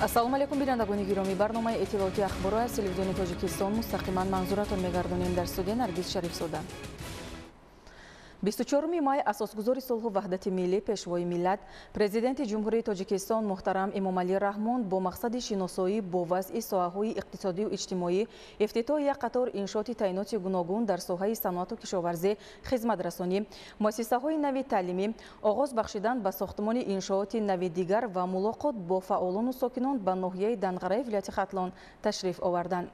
ассалому алайкум бинандагони гиромӣ, барномаи иттилоотии ахборро аз телевизиони Тоҷикистон мустақиман манзуратон мегардонем. Дар студия Наргиз Шарифзода. 24 май асосгузори сулҳу ваҳдати миллӣ, пешвои миллат, президенти ҷумҳурии Тоҷикистон муҳтарам Эмомалӣ Раҳмон бо мақсади шиносоӣ бо вазъи соҳаҳои иқтисодию иҷтимоӣ, ифтитоҳи як қатор иншооти таъйиноти гуногун дар соҳаи саноату кишоварзӣ, хизматрасонӣ, муассисаҳои нави таълимӣ, оғоз бахшидан ба сохтмони иншооти нави дигар ва мулоқот бо фаъолону сокинон ба ноҳияи Данғараи вилояти Хатлон ташриф оварданд.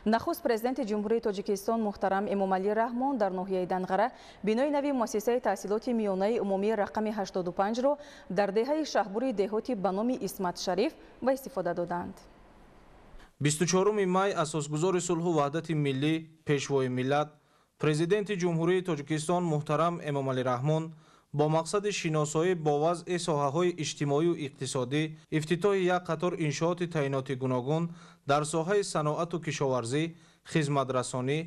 Нахуст президенти ҷумҳурии Тоҷикистон муҳтарам Эмомалӣ Раҳмон дар ноҳияи Данғара бинои нави муассисаи таҳсилоти миёнаи умумии рақами 85-ро дар деҳаи шаҳбури деҳоти ба номи Исмат Шариф ба истифода доданд. 24 май асосгузори сулҳу ваҳдати миллӣ, пешвои миллат, президенти ҷумҳурии Тоҷикистон муҳтарам Эмомалӣ Раҳмон бо мақсади шиносоӣ бо вазъи соҳаҳои иҷтимоию иқтисодӣ, ифтитоҳи як қатор иншооти таъйиноти гуногун дар соҳаи саноату кишоварзӣ, хизматрасонӣ,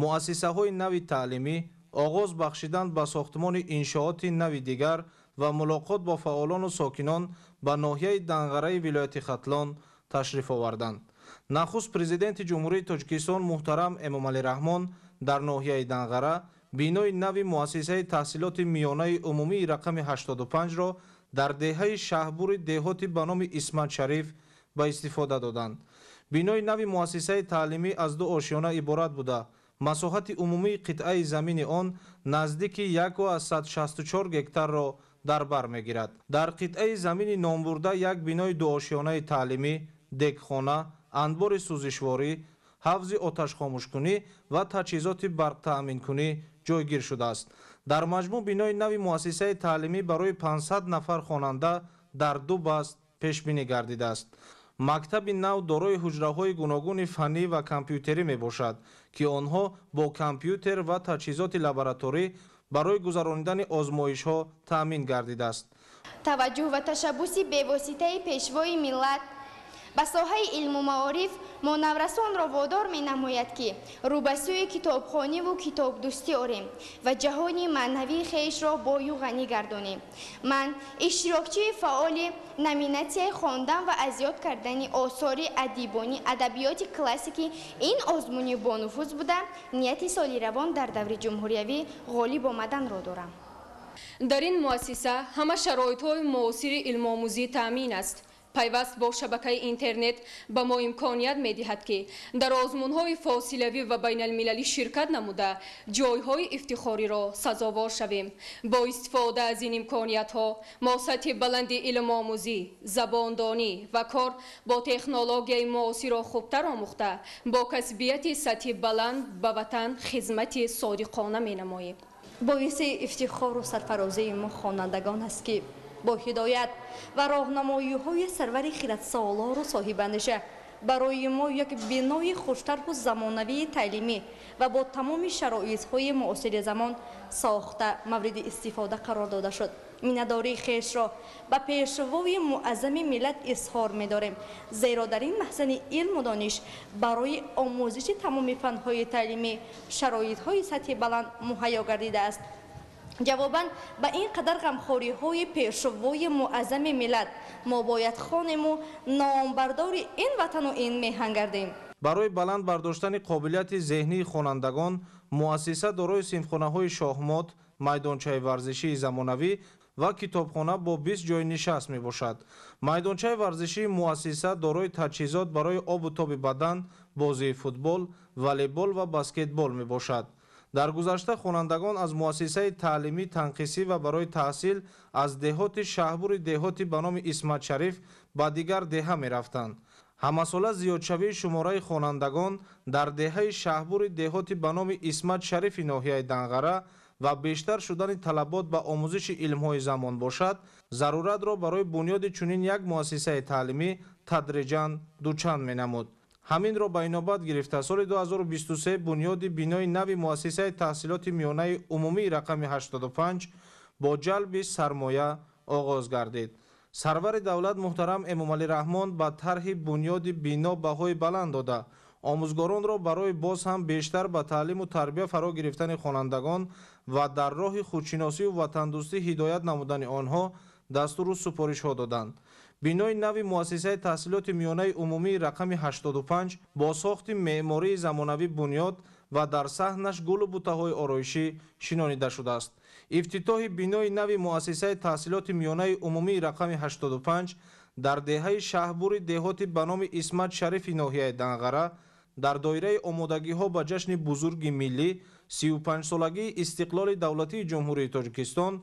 муассисаҳои нави таълимӣ, оғоз бахшидан ба сохтмони иншооти нави дигар ва мулоқот бо фаъолону сокинон ба ноҳияи Данғараи вилояти Хатлон ташриф оварданд. Нахуст президенти ҷумҳурии Тоҷикистон муҳтарам Эмомалӣ Раҳмон дар ноҳияи Данғара бинои нави муассисаи таҳсилоти миёнаи умумии рақами 85-ро дар деҳаи шаҳбури деҳоти ба номи Исмат Шариф ба истифода доданд. бинои нави муассисаи таълимӣ аз ду ошёна иборат буда, масоҳати умумии қитъаи замини он наздики 164 гектарро дар бар мегирад. Дар қитъаи замини номбурда як бинои дуошёнаи таълимӣ, дегхона, анбори сӯзишворӣ, ҳавзи оташхомӯшкунӣ ва таҷҳизоти барқтаъминкунӣ ҷойгир шудааст. Дар маҷмӯъ бинои нави муассисаи таълимӣ барои 500 нафар хонанда дар ду баст пешбинӣ гардидааст. мактаби нав дорои ҳуҷраҳои гуногуни фаннӣ ва компютерӣ мебошад, ки онҳо бо компютер ва таҷҳизоти лабораторӣ барои гузарондани озмоишҳо таъмин гардидааст. таваҷҷӯҳ ва ташаббуси бевоситаи пешвои миллат ба соҳаи илму маориф мо наврасонро водор менамояд ки рӯ ба сӯи китобхониву китобдӯстӣ орем ва ҷаҳони маънавии хешро бою ғанӣ гардонем. ман иштирокчии фаъоли номинатсияи хондан ва аз ёд кардани осори адибонӣ адабиёти классикӣ ин озмуни бонуфуз буда нияти соли равон дар даври ҷумҳуриявӣ ғолиб омаданро дорам. дар ин муассиса ҳама шароитҳои муосири илмомӯзӣ таъмин аст. пайваст бо шабакаи интернет ба мо имконият медиҳад ки дар озмунҳои фосилавӣ ва байналмилалӣ ширкат намуда ҷойҳои ифтихориро сазовор шавем. бо истифода аз ин имкониятҳо мо сатҳи баланди илмомӯзӣ, забондонӣ ва кор бо технологияи муосирро хубтар омӯхта бо касбияти сатҳи баланд ба ватан хизмати содиқона менамоем. боиси ифтихору сарфарозии мо хонандагон аст ки бо ҳидоят ва роҳнамоиҳои сарвари хиратсолору соҳибандиша барои мо як бинои хуштару замонавии таълимӣ ва бо тамоми шароитҳои муосири замон сохта мавриди истифода қарор дода шуд. миннатдории хешро ба пешвои муаззами миллат изҳор медорем, зеро дар ин маҳзани илму дониш барои омӯзиши тамоми фанҳои таълимӣ шароитҳои сатҳи баланд муҳайё гардидааст. ҷавобан ба ин қадар ғамхориҳои пешвои муаззами миллат мо бояд хонему номбардори ин ватану ин меҳан гардем. барои баланд бардоштани қобилияти зеҳнии хонандагон муассиса дорои синфхонаҳои шоҳмот, майдончаи варзишии замонавӣ ва китобхона бо 20 ҷои нишаст мебошад. майдончаи варзишии муассиса дорои таҷҳизот барои обу тоби бадан, бозии футбол, волейбол ва баскетбол мебошад. дар гузашта хонандагон аз муассисаи таълимӣ танқисӣ ва барои таҳсил аз деҳоти шаҳбури деҳоти ба номи Исмат Шариф ба дигар деҳа мерафтанд. ҳамасола зиёдшавии шумораи хонандагон дар деҳаи шаҳбури деҳоти ба номи Исмат Шарифи ноҳияи Данғара ва бештар шудани талабот ба омӯзиши илмҳои замон бошад, заруратро барои бунёди чунин як муассисаи таълимӣ тадриҷан дучанд менамуд. ҳаминро ба инобат гирифта соли 2023 бунёди бинои нави муассисаи таҳсилоти миёнаи умумии рақами 85 бо ҷалби сармоя оғоз гардид. сарвари давлат муҳтарам Эмомалӣ Раҳмон ба тарҳи бунёди бино баҳои баланд дода, омӯзгоронро барои боз ҳам бештар ба таълиму тарбия фаро гирифтани хонандагон ва дар роҳи худшиносию ватандӯстӣ ҳидоят намудани онҳо дастуру супоришҳо доданд. бинои нави муассисаи таҳсилоти миёнаи умумии рақами 85 бо сохти меъмории замонавӣ бунёд ва дар саҳнаш гулу бутаҳои ороишӣ шинонида шудааст. ифтитоҳи бинои нави муассисаи таҳсилоти миёнаи умумии рақами 85 дар деҳаи шаҳрбури деҳоти ба номи Исмат Шарифи ноҳияи Данғара дар доираи омодагиҳо ба ҷашни бузурги миллӣ 35-солагии истиқлоли давлатии ҷумҳурии Тоҷикистон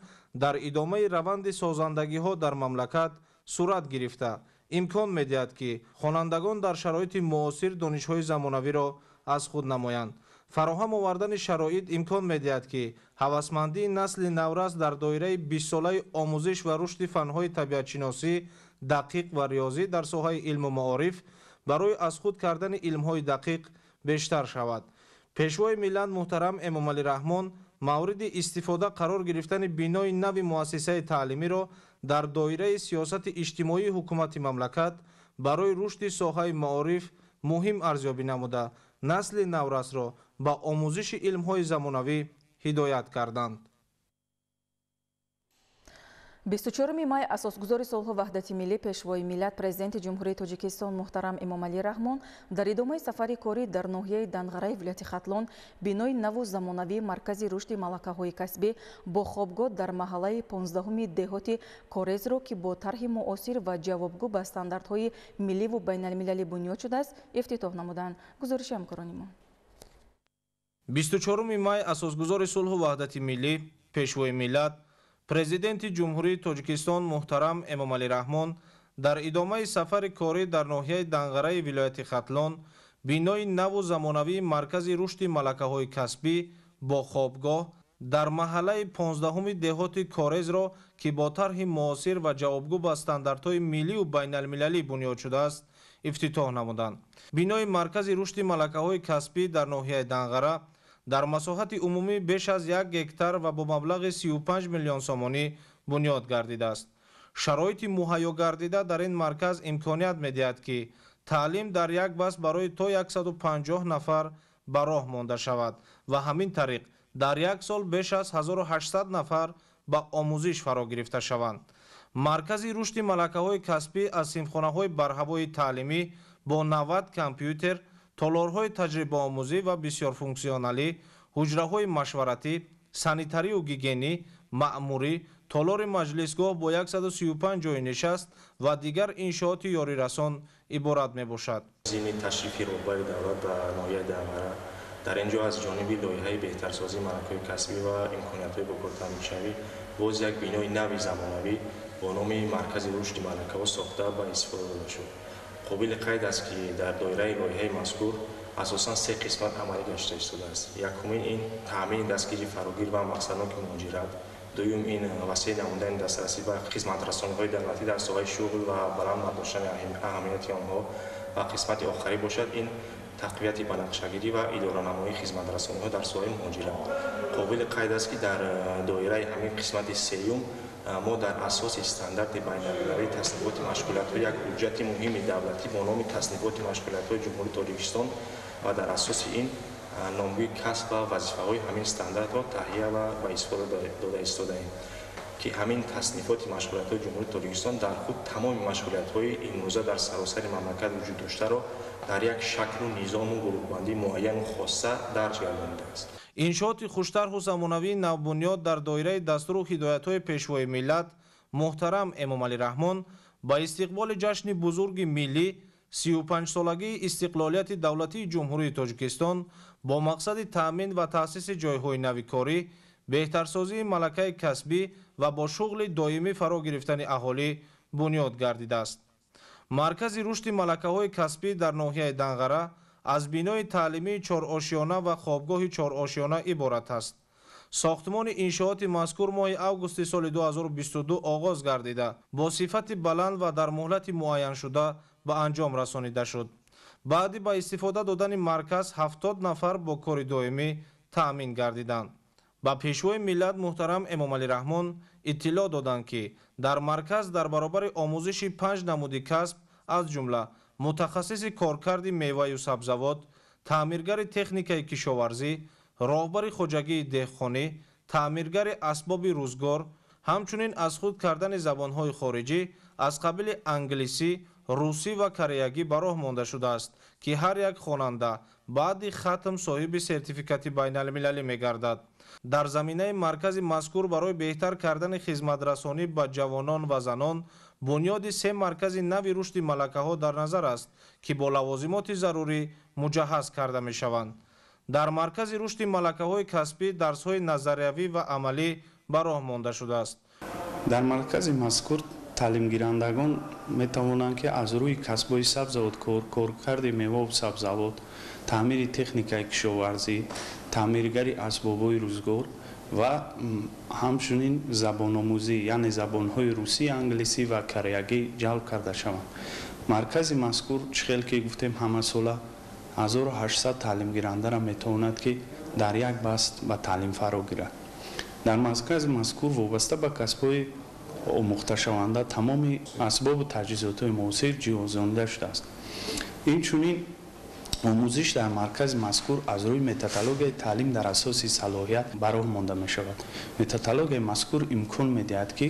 дар идомаи раванди созандагиҳо дар мамлакат сурат гирифта имкон медиҳад ки хонандагон дар шароити муосир донишҳои замонавиро аз худ намоянд. фароҳам овардани шароит имкон медиҳад ки ҳавасмандии насли наврас дар доираи 20-солаи омӯзиш ва рушди фанҳои табиатшиносӣ, дақиқ ва риёзӣ дар соҳаи илму маориф барои аз худ кардани илмҳои дақиқ бештар шавад. пешвои миллат муҳтарам Эмомалӣ Раҳмон мавриди истифода қарор гирифтани бинои нави муассисаи таълимиро дар доираи сиёсати иҷтимоии ҳукумати мамлакат барои рушди соҳаи маориф муҳим арзёбӣ намуда насли наврасро ба омӯзиши илмҳои замонавӣ ҳидоят карданд. 24 май асосгузори Сулҳу ваҳдати миллӣ пешвои миллат президенти ҷумҳурии Тоҷикистон муҳтарам Эмомалӣ Раҳмон дар идомаи сафари корӣ дар ноҳияи Данғараи вилояти Хатлон бинои наву замонавӣ маркази рушди малакаҳои касбӣ бо хобгоҳ дар маҳаллаи 15-уми деҳоти Корезро ки бо тарҳи муосир ва ҷавобгӯ ба стандартҳои милливу байналмилалӣ бунёд шудааст ифтитоҳ намуданд. гузориши ҳамкорони мо. 24 май асосгузори Сулҳу ваҳдати миллӣ пешвои миллат президенти ҷумҳурии Тоҷикистон муҳтарам Эмомалӣ Раҳмон дар идомаи сафари корӣ дар ноҳияи Данғараи вилояти Хатлон бинои наву замонавии маркази рушди малакаҳои касбӣ бо хобгоҳ дар маҳаллаи 15-уми деҳоти Корезро ки бо тарҳи муосир ва ҷавобгӯ ба стандартҳои миллию байналмилалӣ бунёд шудааст ифтитоҳ намуданд. бинои маркази рушди малакаҳои касбӣ дар ноҳияи Данғара дар масоҳати умумӣ беш аз 1 гектар ва бо маблағи 35 миллион сомонӣ бунёд гардидааст. шароити муҳайё гардида дар ин марказ имконият медиҳад ки таълим дар як бас барои то 150 нафар ба роҳ монда шавад ва ҳамин тариқ дар як сол беш аз 1800 нафар ба омӯзиш фаро гирифта шаванд. маркази рушди малакаҳои касбӣ аз синфхонаҳои барҳавои таълимӣ бо 90 компютер, толорҳои таҷрибаомӯзӣ ва бисёрфунксионалӣ, ҳуҷраҳои машваратӣ, санитарию гигиенӣ, маъмурӣ, толори маҷлисгоҳ бо 135 ҷойи нишаст ва дигар иншооти ёрирасон иборат мебошад. зимни ташрифи роҳбари давлат ба ноҳияи Данғара дар ин ҷо аз ҷониби лоиҳаи беҳтарсозии малакаҳои касбӣ ва имкониятҳои бокортамишавӣ боз як бинои нави замонавӣ бо номи маркази рушди малакаҳо сохта ба истифода дода шуд. қобили қайд аст ки дар доираи лоиҳаи мазкур асосан 3 қисмат амалӣ гашта истодааст. якумин ин таъмини дастгири фарогир ва мақсадноки муҳоҷират, дуюм ин васеъ намудани дастрасӣ ба хизматрасониҳои давлатӣ дар соҳаи шуғл ва баланд бардоштани аҳамияти онҳо ва қисмати охарӣ бошад ин тақвияти банақшагирӣ ва идоранамоии хизматрасониҳо дар соҳаи муҳоҷират. қобили қайд аст ки дар доираи ҳамин қисмати сеюм мо дар асоси стандарти байналмилалии таснифоти машғулиятҳо як ҳуҷҷати муҳими давлатӣ бо номи таснифоти машғулиятҳои ҷумҳурии Тоҷикистон ва дар асоси ин номгӯи касб ва вазифаҳои ҳамин стандартҳо таҳия ва ба истифода дода истодаем ки ҳамин таснифоти машғулиятҳои ҷумҳурии Тоҷикистон дар худ тамоми машғулиятҳои имрӯза дар саросари мамлакат вуҷуд доштаро дар як шаклу низому гурӯҳбандии муайяну хосса дарҷ гардонидааст. иншооти хуштарҳу замонавии навбунёд дар доираи дастуру ҳидоятҳои пешвои миллат муҳтарам Эмомалӣ Раҳмон ба истиқболи ҷашни бузурги миллӣ 35-солагии истиқлолияти давлатии ҷумҳурии Тоҷикистон бо мақсади таъмин ва таъсиси ҷойҳои нави корӣ, беҳтарсозии малакаи касбӣ ва бо шуғли доимӣ фаро гирифтани аҳолӣ бунёд гардидааст. маркази рушди малакаҳои касбӣ дар ноҳияи Данғара аз бинои таълимии 4-ошиёна ва хобгоҳи 4-ошиёна иборат аст. сохтмони иншооти мазкур моҳи августи соли 2022 оғоз гардида бо сифати баланд ва дар муҳлати муайяншуда ба анҷом расонида шуд. баъди ба истифода додани марказ 70 нафар бо кори доимӣ таъмин гардиданд. ба пешвои миллат муҳтарам Эмомалӣ Раҳмон иттилоъ доданд ки дар марказ дар баробари омӯзиши 5 намуди касб аз ҷумла мутахассиси коркарди меваю сабзавот, таъмиргари техникаи кишоварзӣ, роҳбари хоҷагии деҳқонӣ, таъмиргари асбоби рӯзгор, ҳамчунин аз худ кардани забонҳои хориҷӣ аз қабили англисӣ, русӣ ва кореягӣ ба роҳ монда шудааст, ки ҳар як хонанда баъди хатм соҳиби сертификати байналмилалӣ мегардад. дар заминаи маркази мазкур барои беҳтар кардани хизматрасонӣ ба ҷавонон ва занон бунёди 3 маркази нави рушди малакаҳо дар назар аст, ки бо лавозимоти зарурӣ муҷаҳҳаз карда мешаванд. дар маркази рушди малакаҳои касбӣ дарсҳои назариявӣ ва амалӣ ба роҳ монда шудааст. дар маркази мазкур таълимгирандагон метавонанд ки аз рӯи касбҳои сабзавот, коркарди мевову сабзавот, таъмири техникаи кишоварзӣ, таъмиргари асбобҳои рӯзгор ва ҳамчунин забономӯзӣ, яъне забонҳои русӣ, англисӣ ва кореягӣ ҷалб карда шаванд. маркази мазкур чихел ки гуфтем ҳамасола 1800 таълимгирандаро метавонад ки дар як баст ба таълим фаро гирад. дар маркази мазкур вобаста ба касбҳои омӯхташаванда тамоми асбобу таҷҳизотҳои муосир ҷиҳозонида шудааст. инчунин омӯзиш дар маркази мазкур аз рӯи методологияи таълим дар асоси салоҳият ба роҳ монда мешавад. методологияи мазкур имкон медиҳад ки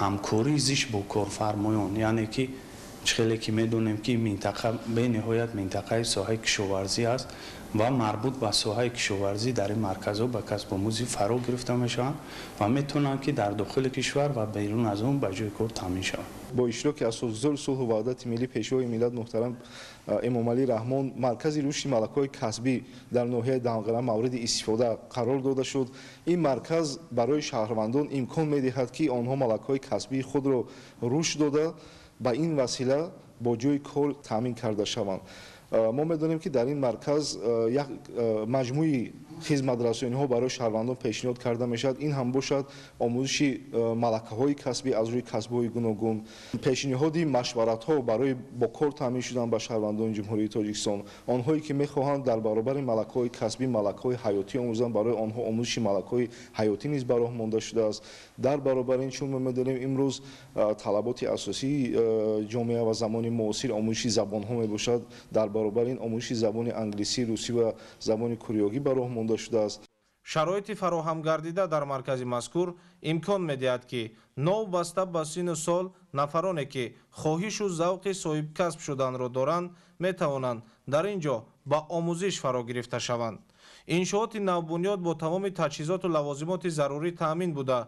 ҳамкории зиш бо корфармоён, яъне ки чихеле ки медонем ки минтақа бениҳоят минтақаи соҳаи кишоварзӣ аст ва марбут ба соҳаи кишоварзӣ дар ин марказҳо ба касбомӯзӣ фаро гирифта мешаванд ва метавонанд ки дар дохили кишвар ва берун аз он ба ҷои кор таъмин шаванд. бо иштироки асосгузори сулҳу ваҳдати миллӣ пешвои миллат муҳтарам эмомалӣ раҳмон маркази рушди малакаҳои касбӣ дар ноҳияи Дамғара мавриди истифода қарор дода шуд. ин марказ барои шаҳрвандон имкон медиҳад ки онҳо малакаҳои касбии худро рушд дода ба ин васила бо ҷои кор таъмин карда шаванд. мо медонем ки дар ин марказ як маҷмӯи хизматрасониҳо барои шаҳрвандон пешниҳод карда мешавад. ин ҳам бошад омӯзиши малакаҳои касбӣ аз рӯи касбҳои гуногун, пешниҳоди машваратҳо барои бо кор таъмин шудан ба шаҳрвандони ҷумҳурии Тоҷикистон, онҳое ки мехоҳанд дар баробари малакаҳои касбӣ малакаҳои ҳаётӣ омӯзанд, барои онҳо омӯзиши малакаҳои ҳаётӣ низ ба роҳ монда шудааст. дар баробари ин чун мо медонем имрӯз талаботи асосии ҷомеа ва замони муосир омӯзиши забонҳо мебошад. дар баробари ин омӯзиши забони англисӣ, русӣ ва забони кореягӣ ба роҳ монда шудааст. шароити фароҳамгардида дар маркази мазкур имкон медиҳад ки нов баста ба сину сол нафароне ки хоҳишу завқи соҳибкасб шуданро доранд метавонанд дар ин ҷо ба омӯзиш фаро гирифта шаванд. иншооти навбунёд бо тамоми таҷҳизоту лавозимоти зарурӣ таъмин буда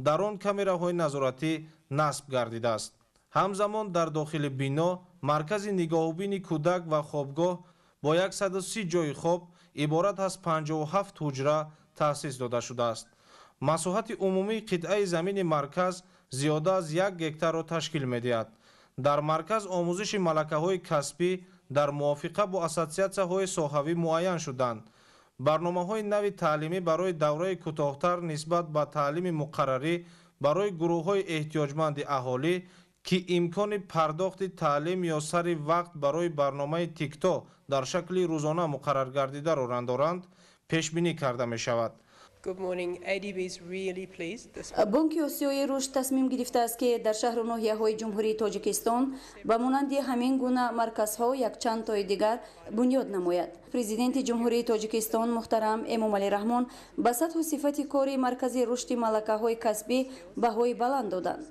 дар он камераҳои назоратӣ насб гардидааст. ҳамзамон дар дохили бино маркази нигоҳубини кӯдак ва хобгоҳ бо 130 ҷойи хоб иборат аз 57 ҳуҷра таъсис дода шудааст. масоҳати умумии қитъаи замини марказ зиёда аз 1 гектарро ташкил медиҳад. дар марказ омӯзиши малакаҳои касбӣ дар мувофиқа бо ассотсиатсияҳои соҳавӣ муайян шуданд. барномаҳои нави таълимӣ барои давраи кӯтоҳтар нисбат ба таълими муқаррарӣ барои гурӯҳҳои эҳтиёҷманди аҳолӣ ки имкони пардохти таълим ё сари вақт барои барномаи тикто дар шакли рӯзона муқаррар гардидаро доранд, пешбинӣ карда мешавад. бонки осиёи рушд тасмим гирифтааст ки дар шаҳру ноҳияҳои ҷумҳурии Тоҷикистон ба монанди ҳамин гуна марказҳо якчандтои дигар бунёд намояд. президенти ҷумҳурии Тоҷикистон муҳтарам Эмомалӣ Раҳмон ба сатҳу сифати кори маркази рушди малакаҳои касбӣ баҳои баланд доданд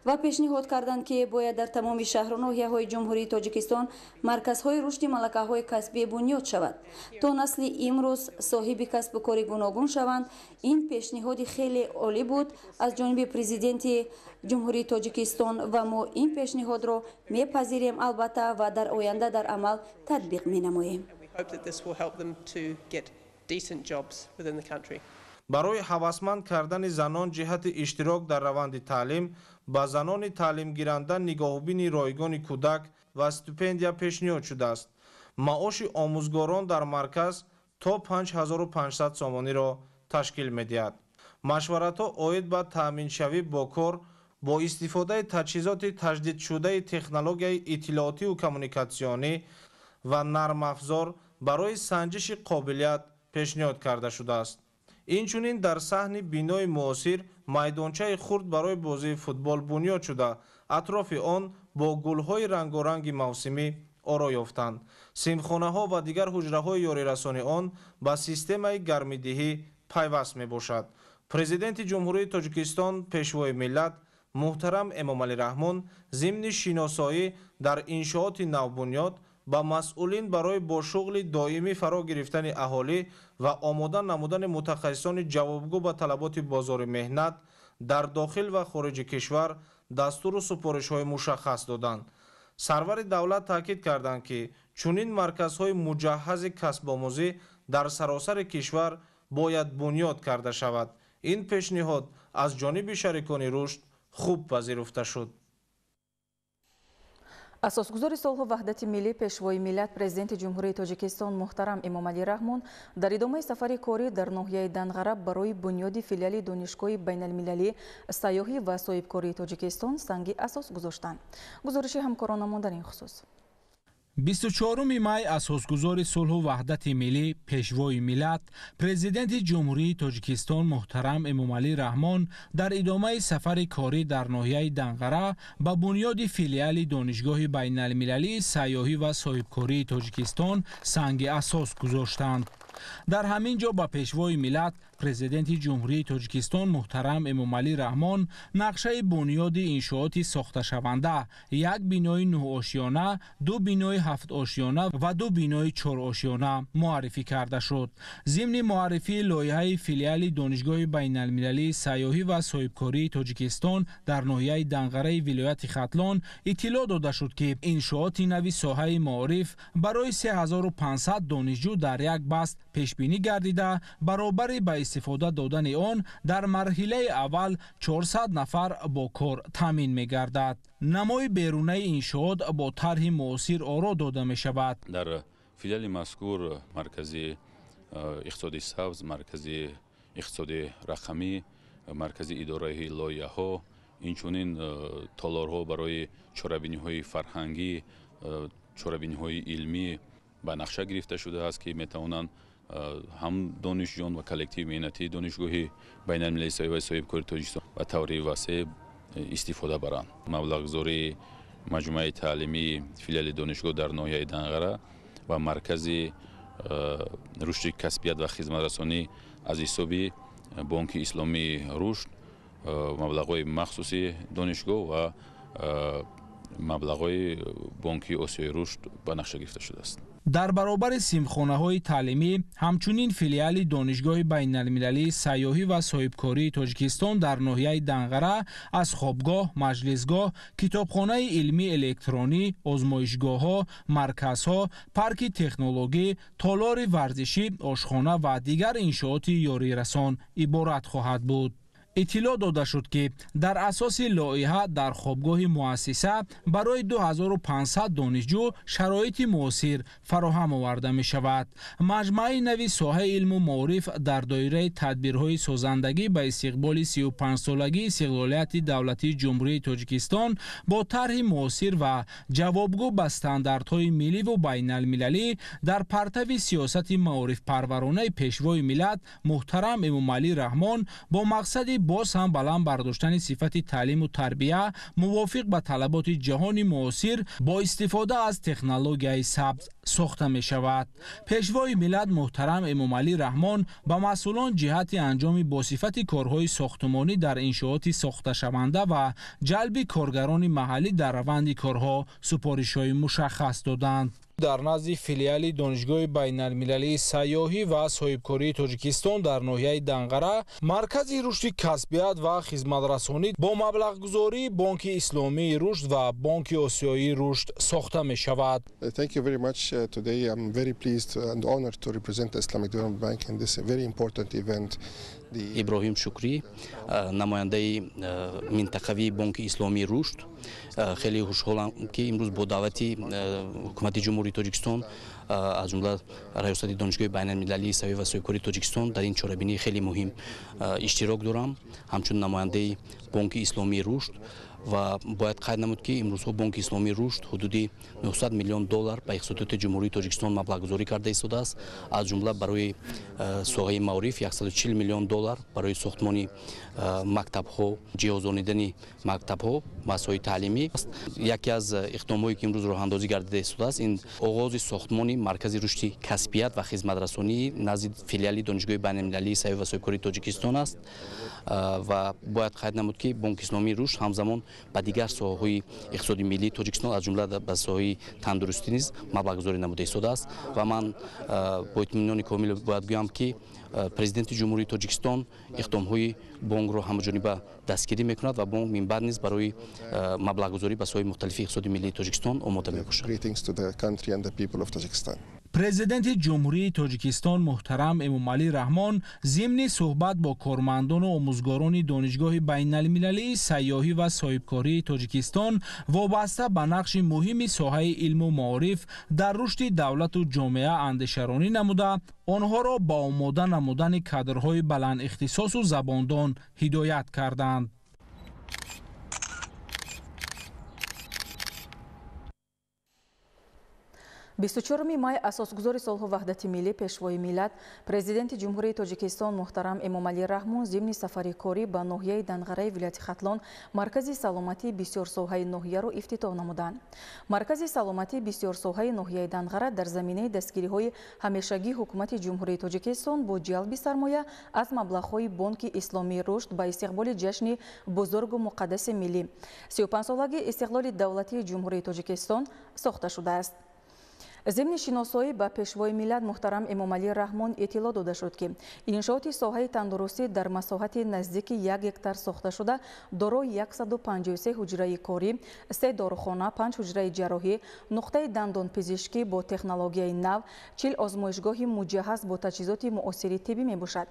ва пешниҳод карданд ки бояд дар тамоми шаҳру ноҳияҳои ҷумҳурии Тоҷикистон марказҳои рушди малакаҳои касбӣ бунёд шавад, то насли имрӯз соҳиби касбу кори гуногун шаванд. ин пешниҳоди хеле олӣ буд аз ҷониби президенти ҷумҳурии Тоҷикистон ва мо ин пешниҳодро мепазирем албатта ва дар оянда дар амал татбиқ менамоем. барои ҳавасманд кардани занон ҷиҳати иштирок дар раванди таълим ба занони таълимгиранда нигоҳубини ройгони кӯдак ва стипендия пешниҳод шудааст. маоши омӯзгорон дар марказ то 5500 сомониро ташкил медиҳад. машваратҳо оид ба таъминшавӣ бо кор бо истифодаи таҷҳизоти таҷдидшудаи технологияи иттилоотиву коммуникатсионӣ ва нармафзор барои санҷиши қобилият пешниҳод карда шудааст. инчунин дар саҳни бинои муосир майдончаи хурд барои бозии футбол бунёд шуда атрофи он бо гулҳои рангоранги мавсимӣ оро ёфтанд. симхонаҳо ва дигар ҳуҷраҳои ёрирасони он ба системаи гармидиҳӣ пайваст мебошад. президенти ҷумҳурии Тоҷикистон пешвои миллат муҳтарам Эмомалӣ Раҳмон зимни шиносоӣ дар иншооти навбунёд ба масъулин барои бо шуғли доимӣ фаро гирифтани аҳолӣ ва омода намудани мутахассисони ҷавобгӯ ба талаботи бозори меҳнат дар дохил ва хориҷи кишвар дастуру супоришҳои мушаххас доданд. Сарвари давлат таъкид карданд ки чунин марказҳои муҷаҳҳази касбомӯзӣ дар саросари кишвар бояд бунёд карда шавад. ин пешниҳод аз ҷониби шарикони рушд хуб пазируфта шуд. асосгузори солҳу ваҳдати миллӣ пешвои миллат президенти ҷумҳурии Тоҷикистон муҳтарам Эмомалӣ Раҳмон дар идомаи сафари корӣ дар ноҳияи Данғараб барои бунёди филиали донишгоҳи байналмилалӣ сайёҳӣ ва соҳибкории Тоҷикистон санги асос гузоштанд. гузориши ҳамкоронамон дар ин хусус. 24 май асосгузори сулҳу ваҳдати миллӣ пешвои миллат президенти ҷумҳурии Тоҷикистон муҳтарам Эмомалӣ Раҳмон дар идомаи сафари корӣ дар ноҳияи Данғара ба бунёди филиали донишгоҳи байналмилалии сайёҳӣ ва соҳибкории Тоҷикистон санги асос гузоштанд. дар ҳамин ҷо ба пешвои миллат президенти ҷумҳурии Тоҷикистон муҳтарам Эмомалӣ Раҳмон нақшаи бунёди иншооти сохташаванда, як бинои 9 ошёна, 2 бинои 7 ошёна ва 2 бинои 4 ошёна муаррифӣ карда шуд. зимни муаррифии лоиҳаи филиали донишгоҳи байналмилалии сайёҳӣ ва соҳибкории Тоҷикистон дар ноҳияи Данғараи вилояти Хатлон иттилоъ дода шуд ки иншооти нави соҳаи маориф барои 3500 донишҷӯ дар як баст пешбинӣ гардида, баробари ба истифода додани он дар марҳилаи аввал 400 нафар бо кор таъмин мегардад. намои берунаи иншоот бо тарҳи муосир оро дода мешавад. дар филиали мазкур маркази иқтисоди сабз, маркази иқтисоди рақамӣ, маркази идораи лоиҳаҳо, инчунин толорҳо барои чорабиниҳои фарҳангӣ, чорабиниҳои илмӣ ба нақша гирифта шудааст ки метавонанд ҳам донишҷӯён ва коллективи меҳнатии донишгоҳи байналмилалии сайёҳӣ ва соҳибкори Тоҷикистон ба таври васеъ истифода баранд. маблағгузории маҷмӯаи таълимии филиали донишгоҳ дар ноҳияи Данғара ва маркази рушди касбият ва хизматрасонӣ аз ҳисоби бонки исломии рушд, маблағҳои махсуси донишгоҳ ва маблағҳои бонки осиёи рушд ба нақша гирифта шудааст. дар баробари симхонаҳои таълимӣ ҳамчунин филиали донишгоҳи байналмилалии сайёҳӣ ва соҳибкории Тоҷикистон дар ноҳияи Данғара аз хобгоҳ, маҷлисгоҳ, китобхонаи илмии электронӣ, озмоишгоҳҳо, марказҳо, парки технологӣ, толори варзишӣ, ошхона ва дигар иншооти ёрирасон иборат хоҳад буд. иттилоъ дода шуд ки дар асоси лоиҳа дар хобгоҳи муассиса барои 2500 донишҷӯ шароити муосир фароҳам оварда мешавад. маҷмӯаи нави соҳаи илму маориф дар доираи тадбирҳои созандагӣ ба истиқболи 35-солагии истиқлолияти давлатии ҷумҳурии Тоҷикистон бо тарҳи муосир ва ҷавобгӯ ба стандартҳои милливу байналмилалӣ дар партави сиёсати маорифпарваронаи пешвои миллат муҳтарам Эмомалӣ Раҳмон бо мақсади боз ҳам баланд бардоштани сифати таълиму тарбия мувофиқ ба талаботи ҷаҳони муосир бо истифода аз технологияи сабз сохта мешавад. пешвои миллат муҳтарам Эмомалӣ Раҳмон ба масъулон ҷиҳати анҷоми босифати корҳои сохтмонӣ дар иншооти сохташаванда ва ҷалби коргарони маҳаллӣ дар раванди корҳо супоришҳои мушаххас доданд. дар назди филиали донишгоҳи байналмилалии сайёҳӣ ва соҳибкории Тоҷикистон дар ноҳияи Данғара маркази рушди касбият ва хизматрасонӣ бо маблағгузории бонки исломии рушд ва бонки осиёии рушд сохта мешавад. Thank you very much. Today I'm very pleased and honored to represent the Islamic Development Bank in this very important event. иброҳим Шукрӣ, намояндаи минтақавии бонки исломии рушд, хеле хушҳолам ки имрӯз бо даъвати ҳукумати ҷумҳурии Тоҷикистон аз ҷумла раёсати донишгоҳи байналмилалии сайёҳӣ ва соҳибкории Тоҷикистон дар ин чорабинии хеле муҳим иштирок дорам, ҳамчун намояндаи бонки исломии рушд ва бояд қайд намуд ки имрӯзҳо бонки исломии рушд ҳудуди $900 миллион ба иқтисодиёти ҷумҳурии тоҷикистон маблағгузорӣ карда истодааст. Аз ҷумла барои соҳаи маориф $140 миллион, барои сохтмони мактабҳо, ҷиҳозонидани мактабҳо, масоили таълимӣ. Яке аз иқдомҳое ки имрӯз роҳандозӣ гардида истодааст, ин оғози сохтмони маркази рушди касбият ва хизматрасонӣ назди филиали донишгоҳи байналмилалии сайёҳӣ ва соҳибкории Тоҷикистон аст ва бояд қайд намуд ки бонки исломии рушд ҳамзамон ба дигар соҳаҳои иқтисоди миллии Тоҷикистон аз ҷумла ба соҳаи тандурустӣ низ маблағгузорӣ намуда истодааст ва ман бо итминони комил бояд гӯям ки президенти ҷумҳурии Тоҷикистон иқдомҳои бонкро ҳамаҷониба дастгирӣ мекунад ва бонк минбаъд низ барои маблағгузорӣ ба соҳаи мухталифи иқтисоди миллии Тоҷикистон омода мебошад. президенти ҷумҳурии Тоҷикистон муҳтарам Эмомалӣ Раҳмон зимни суҳбат бо кормандону омӯзгорони донишгоҳи байналмилалии сайёҳӣ ва соҳибкории Тоҷикистон вобаста ба нақши муҳими соҳаи илму маориф дар рушди давлату ҷомеа андешаронӣ намуда, онҳоро ба омода намудани кадрҳои баландихтисосу забондон ҳидоят карданд. 24 май асосгузори солҳу ваҳдати миллӣ пешвои миллат президенти ҷумҳурии Тоҷикистон муҳтарам Эмомалӣ Раҳмон зимни сафари корӣ ба ноҳияи Данғараи вилояти Хатлон маркази саломатии бисёрсоҳаи ноҳияро ифтитоҳ намуданд. Маркази саломатии бисёрсоҳаи ноҳияи Данғара дар заминаи дастгириҳои ҳамешагии ҳукумати ҷумҳурии Тоҷикистон бо ҷалби сармоя аз маблағҳои Бонки Исломии рушд ба истиқболи ҷашни бузургу муқаддаси миллӣ 35-солаги истиқлоли давлатии ҷумҳурии Тоҷикистон сохта шудааст. зимни шиносоӣ ба пешвои миллат муҳтарам Эмомалӣ Раҳмон иттилоъ дода шуд ки иншооти соҳаи тандурустӣ дар масоҳати наздики 1 гектар сохта шуда дорои 153 ҳуҷраи корӣ, 3 дорухона, 5 ҳуҷраи ҷарроҳӣ, нуқтаи дандонпизишкӣ бо технологияи нав, 40 озмоишгоҳи муҷаҳҳаз бо таҷҳизоти муосири тиббӣ мебошад.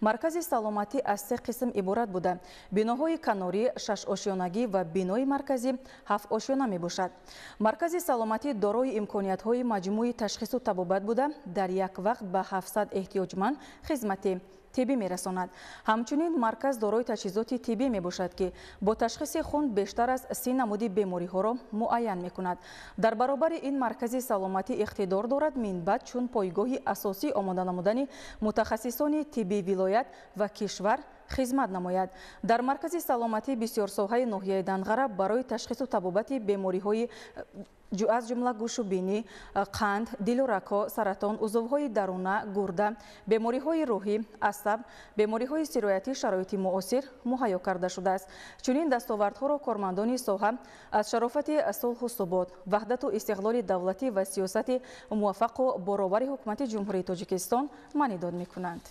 Маркази саломатӣ аз 3 қисм иборат буда биноҳои канорӣ 6 ошёнагӣ ва бинои марказӣ 7 ошёна мебошад. Маркази саломатӣ дорои имкониятҳои маҷмӯи ташхису табобат буда дар як вақт ба 700 эҳтиёҷманд хизмати тиббӣ мерасонад. Ҳамчунин марказ дорои таҷҳизоти тиббӣ мебошад ки бо ташхиси хун бештар аз 30 намуди бемориҳоро муайян мекунад. Дар баробари ин маркази саломатӣ иқтидор дорад минбаъд чун пойгоҳи асосӣ омода намудани мутахассисони тиббии вилоят ва кишвар хизмат намояд. Дар маркази саломатӣ бисёрсоҳаи ноҳияи Данғара барои ташхису табобати бемориҳои аз ҷумла гӯшубинӣ, қанд, дилу рако, саратон, узувҳои даруна, гурда, бемориҳои рӯҳӣ, асаб, бемориҳои сироятӣ шароити муосир муҳайё карда шудааст. Чунин дастовардҳоро кормандони соҳа аз шарофати сулҳу субот, ваҳдату истиқлоли давлатӣ ва сиёсати муваффақу боровари ҳукумати ҷумҳурии Тоҷикистон маънидод мекунанд.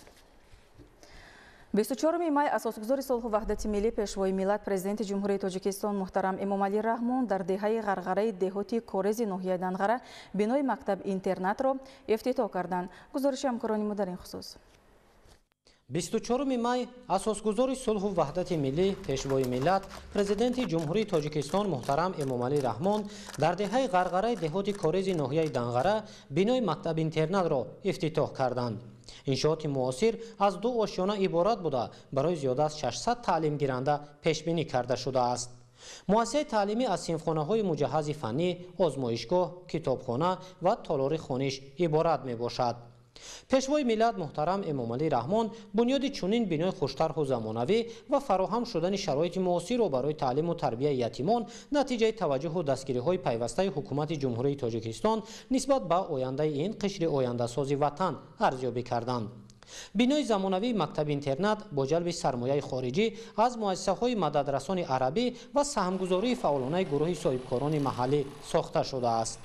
24 май асосгузори солҳу ваҳдати миллӣ пешвои миллат президенти ҷумҳурии Тоҷикистон муҳтарам Эмомалӣ Раҳмон дар деҳаи ғарғараи деҳоти корези ноҳияи Данғара бинои мактаб-интернатро ифтитоҳ карданд. гузориши ҳамкорони мо дар ин хусус. 24 май асосгузори сулҳу ваҳдати миллӣ пешвои миллат президенти ҷумҳурии Тоҷикистон муҳтарам Эмомалӣ Раҳмон дар деҳаи ғарғараи деҳоти корези ноҳияи Данғара бинои мактаб-интернатро ифтитоҳ карданд. иншооти муосир аз 2 ошёна иборат буда барои зиёда аз 600 таълимгиранда пешбинӣ карда шудааст. муассисаи таълимӣ аз синфхонаҳои муҷаҳҳази фаннӣ, озмоишгоҳ, китобхона ва толори хониш иборат мебошад. пешвои миллат муҳтарам Эмомалӣ Раҳмон бунёди чунин бинои хуштарҳу замонавӣ ва фароҳам шудани шароити муосирро барои таълиму тарбияи ятимон натиҷаи таваҷҷӯҳу дастгириҳои пайвастаи ҳукумати ҷумҳурии Тоҷикистон нисбат ба ояндаи ин қишри ояндасози ватан арзёбӣ карданд. бинои замонавии мактаб-интернат бо ҷалби сармояи хориҷӣ аз муассисаҳои мададрасони арабӣ ва саҳмгузории фаъолонаи гурӯҳи соҳибкорони маҳаллӣ сохта шудааст.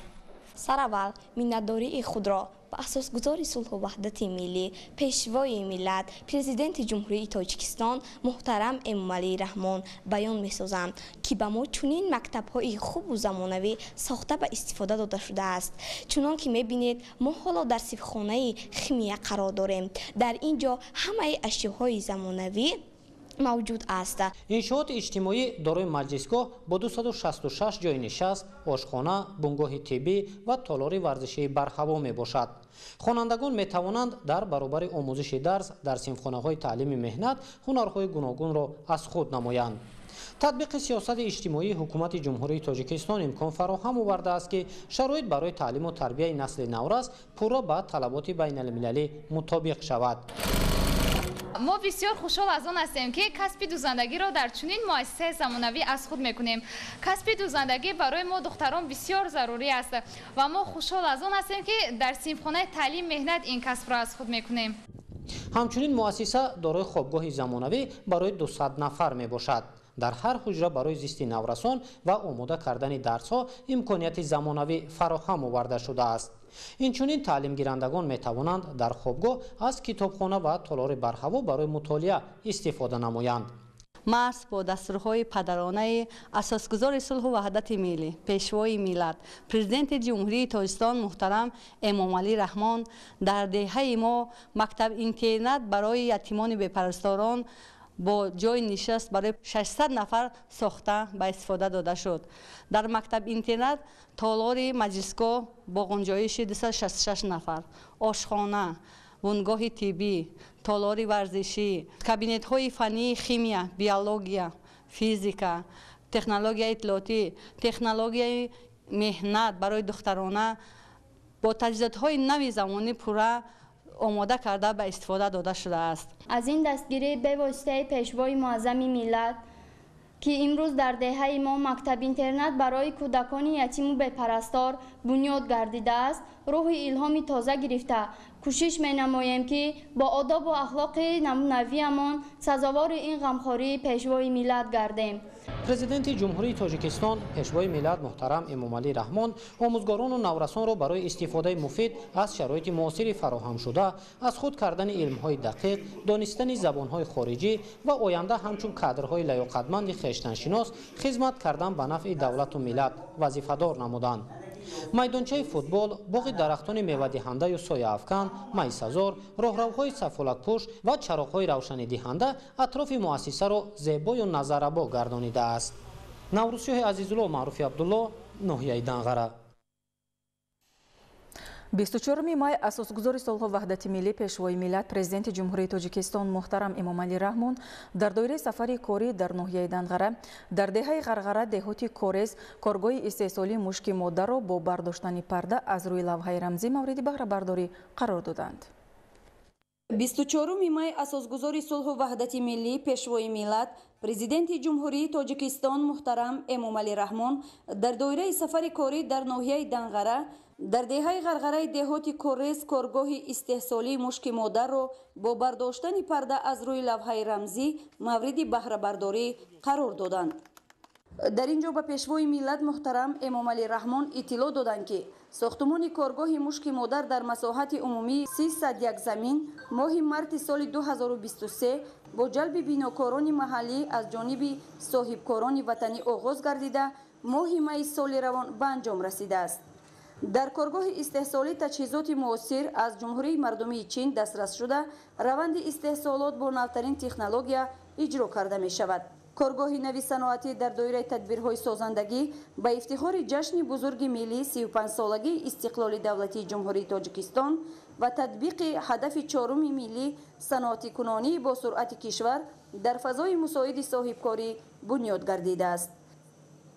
сараввал миннатдории худро ба асосгузори сулҳу ваҳдати миллӣ пешвои миллат президенти ҷумҳурии Тоҷикистон муҳтарам Эмомалӣ Раҳмон баён месозам ки ба мо чунин мактабҳои хубу замонавӣ сохта ба истифода дода шудааст. чунон ки мебинед мо ҳоло дар сифхонаи химия қарор дорем. дар ин ҷо ҳамаи ашёҳои замонавӣ мавҷуд аст. иншооти иҷтимоӣ дорои маҷлисгоҳ бо 266 ҷои нишаст, ошхона, бунгоҳи тиббӣ ва толори варзишии барҳаво мебошад. хонандагон метавонанд дар баробари омӯзиши дарс дар синфхонаҳои таълими меҳнат ҳунарҳои гуногунро аз худ намоянд. تطبیق سیاست اجتماعی حکومت جمهوری تاجیکستان امکان فراهم آورده است که شرایط برای تعلیم و تربیت نسل نورس پورا به طلبات بین المللی مطابق شود. ما بسیار خوشحال از آن هستیم که کسب دوزندگی را در چنین مؤسسه زمانوی از خود میکنیم. کسب دوزندگی برای ما دختران بسیار ضروری است و ما خوشحال از آن هستیم که در صنفخانه تعلیم مهنت این کسب را از خود میکنیم. همچنین مؤسسه دارای خوابگاه زمانوی برای 200 نفر می باشد. در هر حجره برای زیست نورسان و آماده کردن درس ها امکانیت زمانوی فراهم آورده شده است. اینچنین تعلیم گیرندگان می توانند در خوابگاه از کتابخانه و تالار برهوا برای مطالعه استفاده نمایند. مرز با دستورهای پدرانه اساسگزار صلح و وحدت ملی، پیشوای ملت، پرزیدنت جمهوری تاجیکستان محترم امامعلی رحمان در دهه ما مکتب اینترنت برای یتیمان بی‌پرستاران با جای نشست برای 600 نفر ساخته به استفاده داده شد. در مکتب اینترنت تالار مجلسگاه با گنجایش 266 نفر، آشخانه، بنگاه طبی، تالار ورزشی، کابینت های فنی شیمیا، بیولوژیا، فیزیکا، تکنولوژی اطلاعاتی، تکنولوژی مهنت برای دخترانه با تجهیزات های نوی زمانی پورا آماده کرده به استفاده داده شده است. از این دستگیری به واسطه پیشوای معظم ملت که امروز در دهه ما مکتب اینترنت برای کودکان یتیم و بی‌پرستار بنیاد گردیده است، روح الهامی تازه گرفته کوشش می نماییم که با آداب و اخلاق نمونویمان سزاوار این غمخواری پیشوای ملت گردیم. پرزیدنت جمهوری تاجیکستان پیشوای ملت محترم امامعلی رحمان آموزگاران و نورسان را برای استفاده مفید از شرایط معاصر فراهم شده از خود کردن علم‌های دقیق، دانستن زبان‌های خارجی و آینده همچون کادرهای لیاقتمند خویشتن‌شناس خدمت کردن به نفع دولت و ملت وظیفه‌دار نمودند. میدانچه فوتبال، باغ درختان میوه دهنده و سایه افکن، میسازار، راهروهای سفالک پوش و چراغ‌های روشنی دهنده اطراف مؤسسه را زیبا و نظرآبا گردانیده است. نوروزشاه عزیزالله معروف عبدالله، ناحیه دنغره. 24 مای اساسگزار صلح و وحدت ملی پیشوای ملت پرزیدنت جمهوری تاجیکستان محترم امامعلی رحمان در دوره سفری کاری در ناحیه دنغره در دهه غرغره دهات کورز کارگاه استحصالی مشک ماده را با برداشتن پرده از روی لوحه رمزی مورد بهره برداری قرار دادند. 24 مای اساسگزار صلح و وحدت ملی پیشوای ملت پرزیدنت جمهوری تاجیکستان محترم امامعلی رحمان در دوره سفر کاری در ناحیه دنغره در دهه غرغره دهات کورز کارگاه استحصالی مشک ماده را با برداشتن پرده از روی لوحه رمزی مورد بهره برداری قرار دادند. در اینجا به پیشوای ملت محترم امامعلی رحمان اطلاع دادند که ساختمان کارگاه مشک مادر در مساحت عمومی 301 زمین ماه مارس سال 2023 با جلب بیناکاران محلی از جانب صاحبکاران وطنی آغاز گردیده ماه می سال روان به انجام رسیده است. در کارگاه استحصالی تجهیزات معاصر از جمهوری مردمی چین دسترس شده روند استحصالات با نوترین تکنولوژیا اجرا کرده می شود. کارگاه نوی صنعتی در دایره تدبیرهای سازندگی به افتخار جشن بزرگ ملی 35 سالگی استقلال دولتی جمهوری تاجیکستان و تطبیق هدف 4 ملی صنعتی کنانی با سرعت کشور در فضای مساعد صاحبکاری بنیاد گردیده است.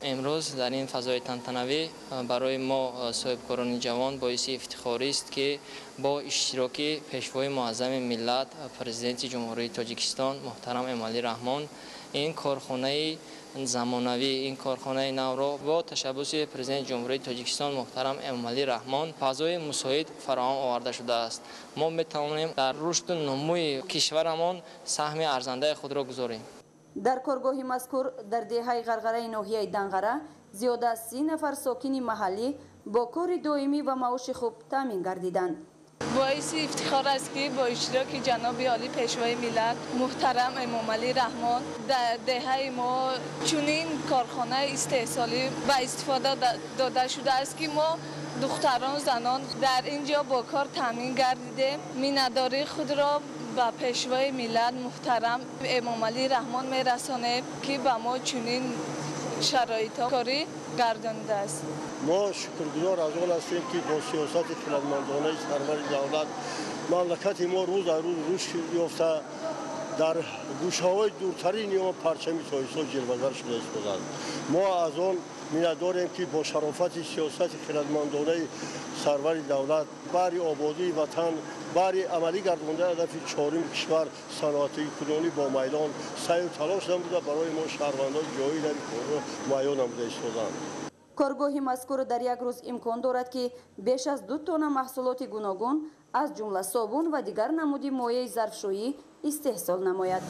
امروز در این فضای تنتنوی برای ما صاحبکاران جوان باعث افتخاری است که با اشتراک پیشوای معظم ملت پرزیدنت جمهوری تاجیکستان محترم امامعلی رحمان این کارخانه زمانوی این کارخانه نو را با تشبث پرزیدنت جمهوری تاجیکستان محترم امامعلی رحمان فضای مساعد فراهم آورده شده است. ما میتوانیم در رشد و نموی کشورمان سهم ارزنده خود را گذاریم. در کارگاه مذکور در دهه غرغره ناحیه دنغره زیاده از 30 نفر ساکن محلی با کار دائمی و معاش خوب تامین گردیدند. باعث افتخار است که با اشتراک جناب عالی پیشوای ملت محترم امامعلی رحمان در دهه ما چنین کارخانه استحصالی به استفاده داده شده است که ما دختران زنان در اینجا با کار تامین گردیده مینداری خود را با پیشوای ملت محترم امامعلی رحمان میرسانه که به ما چنین شرایط کاری گردانده است. ما شکرگزار از آن هستیم که با سیاست خردمندانه سرور دولت مملکت ما روز از روز رشد یافته در گوشه‌های دورترین یا پرچم تایسا جلوه‌گر شده ایستادند. ما از آن می‌داریم که با شرافت سیاست خردمندانه سرور دولت برای آبادی وطن، برای عملی گردانده هدف چهارم کشور صنعتی کنونی با میدان سعی و تلاش نموده برای ما شهروندان جایی در کارگاه معین نموده ایستادند. کارگاهی مذکور در یک روز امکان دارد که بیش از 2 تن محصولات گوناگون از جمله صابون و دیگر نمودی مایع ظرفشویی استحصال نماید.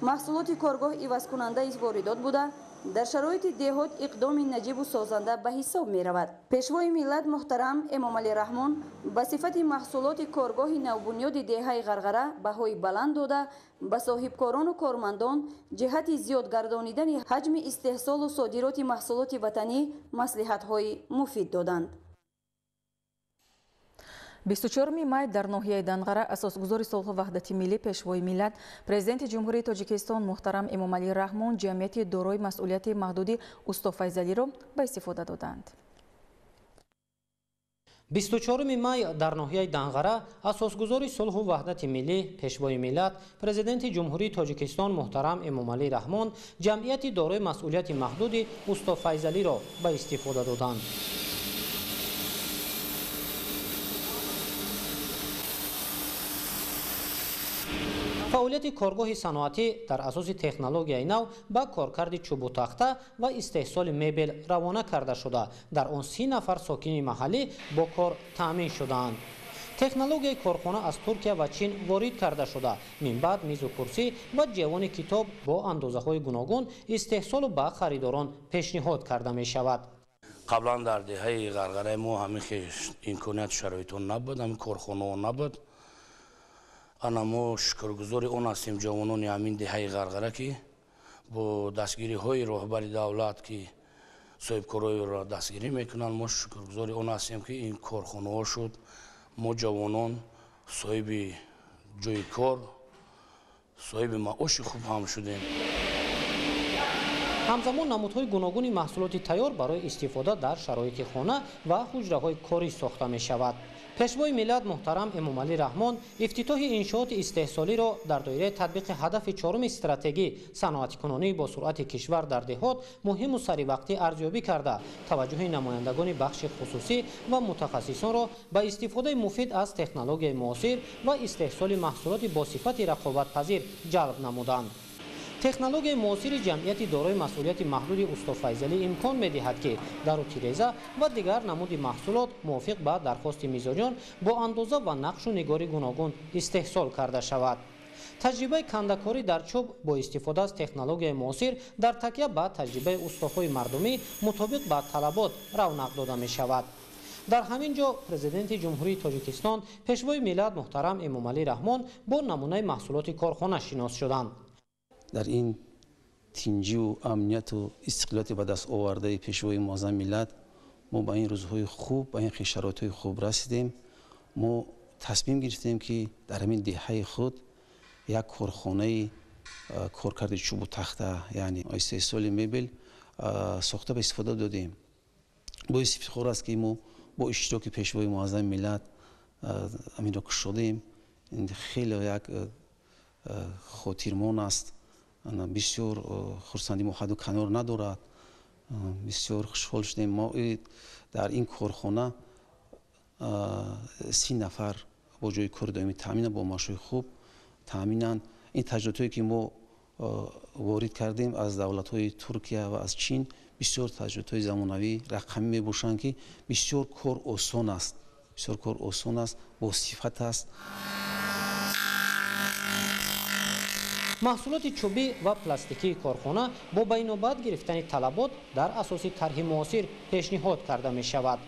محصولات کارگاه عوض کننده واردات بوده در شرایط دهات اقدام نجیب و سازنده به حساب می رود. پیشوای ملت محترم امامعلی رحمان به صفت محصولات کارگاه نوبنیاد دهه غرغره بهای بلند داده به صاحبکاران و کارمندان جهت زیاد گردانیدن حجم استحصال و صادرات محصولات وطنی مصلحت‌های مفید دادند. 24 май дар ноҳияи Данғара асосгузори Сулҳу ваҳдати миллӣ пешвои миллат президенти ҷумҳурии Тоҷикистон муҳтарам Эмомалӣ Раҳмон ҷамъияти дорои масъулияти маҳдуди Усто Файзалиро ба истифода доданд. 24 май дар ноҳияи Данғара асосгузори Сулҳу ваҳдати миллӣ пешвои миллат президенти ҷумҳурии Тоҷикистон муҳтарам Эмомалӣ Раҳмон ҷамъияти дорои масъулияти маҳдуди Усто Файзалиро ба истифода доданд. фаъолияти коргоҳи саноатӣ дар асоси технологияи нав ба коркарди чӯбу тахта ва истеҳсоли мебел равона карда шуда дар он 30 нафар сокини маҳаллӣ бо кор таъмин шудаанд. технологияи корхона аз Туркия ва Чин ворид карда шуда минбаъд мизу курсӣ ва ҷевони китоб бо андозаҳои гуногун истеҳсолу ба харидорон пешниҳод карда мешавад. қаблан дар деҳаи ғарғараи мо ҳамин имконият шароитҳо набуд, ҳамин корхонаҳо набуд. ана мо шукргузори он ҳастем ҷавонони ҳамин деҳаи ғарғара ки бо дастгириҳои роҳбари давлат ки соҳибкороиро дастгирӣ мекунанд, мо шукргузори он ҳастем ки ин корхонаҳо шуд, мо ҷавонон соҳиби ҷойи кор, соҳиби маоши хуб ҳам шудем. ҳамзамон намудҳои гуногуни маҳсулоти тайёр барои истифода дар шароити хона ва ҳуҷраҳои корӣ сохта мешавад. пешвои миллат муҳтарам Эмомалӣ Раҳмон ифтитоҳи иншооти истеҳсолиро дар доираи татбиқи ҳадафи чоруми стратегӣ саноатикунонӣ бо суръати кишвар дар деҳот муҳиму саривақтӣ арзёбӣ карда таваҷҷӯҳи намояндагони бахши хусусӣ ва мутахассисонро ба истифодаи муфид аз технологияи муосир ва истеҳсоли маҳсулоти босифати рақобатпазир ҷалб намуданд. технологияи муосири ҷамъияти дорои масъулияти маҳдуди Усто Файзалӣ имкон медиҳад ки дару тиреза ва дигар намуди маҳсулот мувофиқ ба дархости мизоҷон бо андоза ва нақшу нигори гуногун истеҳсол карда шавад. таҷрибаи кандакорӣ дар чӯб бо истифода аз технологияи муосир дар такя ба таҷрибаи устоҳои мардумӣ мутобиқ ба талабот равнақ дода мешавад. дар ҳамин ҷо президенти ҷумҳурии Тоҷикистон пешвои миллат муҳтарам Эмомалӣ Раҳмон бо намунаи маҳсулоти корхона шинос шуданд. дар ин тинҷиву амнияту истиқлолияти ба даст овардаи пешвои муаззами миллат мо ба ин рӯзҳои хуб, ба ин шароитҳои хуб расидем. мо тасмим гирифтем ки дар ҳамин деҳаи худ як корхонаи коркарди чӯбу тахта, яъне истеҳсоли мебел сохта ба истифода додем. боиси ифтихор аст ки мо бо иштироки пешвои муаззами миллат аминро кушодем. хеле як хотирмон аст. бисёр хурсандӣ мо ҳадду канор надорад. бисёр хушҳол шудем. мо дар ин корхона 30 нафар бо ҷои кори доимӣ таъминанд, бо маошҳои хуб таъминанд. ин таҷрибаҳое ки мо ворид кардем аз давлатҳои Туркия ва аз Чин бисёр таҷрибаҳои замонавӣ рақамӣ мебошанд ки бисёр кор осон аст, бисёр кор осон аст, босифат аст. маҳсулоти чӯбӣ ва пластикии корхона бо байнобат гирифтани талабот дар асоси тарҳи муосир пешниҳод карда мешавад.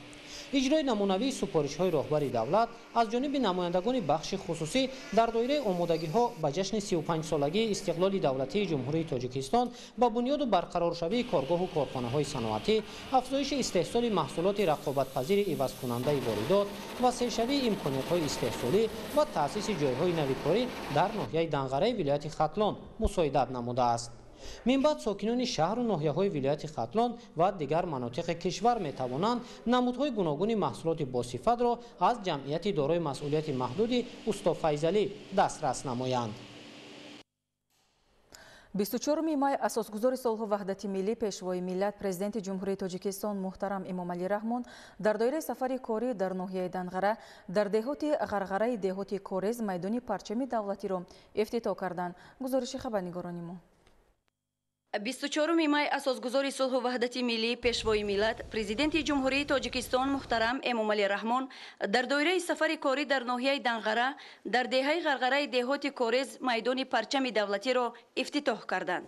иҷрои намунавии супоришҳои роҳбари давлат аз ҷониби намояндагони бахши хусусӣ дар доираи омодагиҳо ба ҷашни 35-солагии истиқлоли давлатии ҷумҳурии Тоҷикистон ба бунёду барқароршавии коргоҳу корхонаҳои саноатӣ, афзоиши истеҳсоли маҳсулоти рақобатпазири ивазкунандаи воридот, васеъшавии имкониятҳои истеҳсолӣ ва таъсиси ҷойҳои нави корӣ дар ноҳияи Данғараи вилояти Хатлон мусоидат намудааст. من بعد ساکنان شهر و ناحیه‌های ولایت ختلان و دیگر مناطق کشور می‌توانند نمودهای گوناگون محصولات باصفت را از جمعیت دارای مسئولیت محدود استا فیضلی دسترس نمایند. 24 مای اساسگذار صلح و وحدت ملی پیشوای ملت پرزیدنت جمهوری تاجیکستان محترم امامعلی رحمون در دایره سفر کاری در ناحیه دنغره در دهات غرغره دهات کورز میدان پرچم دولتی را افتتاح کردند. گزارش خبرنگاران ما. 24 مای اساسگذاری صلح و وحدت ملی پیشوای ملت پرزیدنت جمهوری تاجیکستان محترم امامعلی رحمون در دایره سفر کاری در ناحیه دنغره در دهه غرغره دهات کورز میدان پرچم دولتی را افتتاح کردند.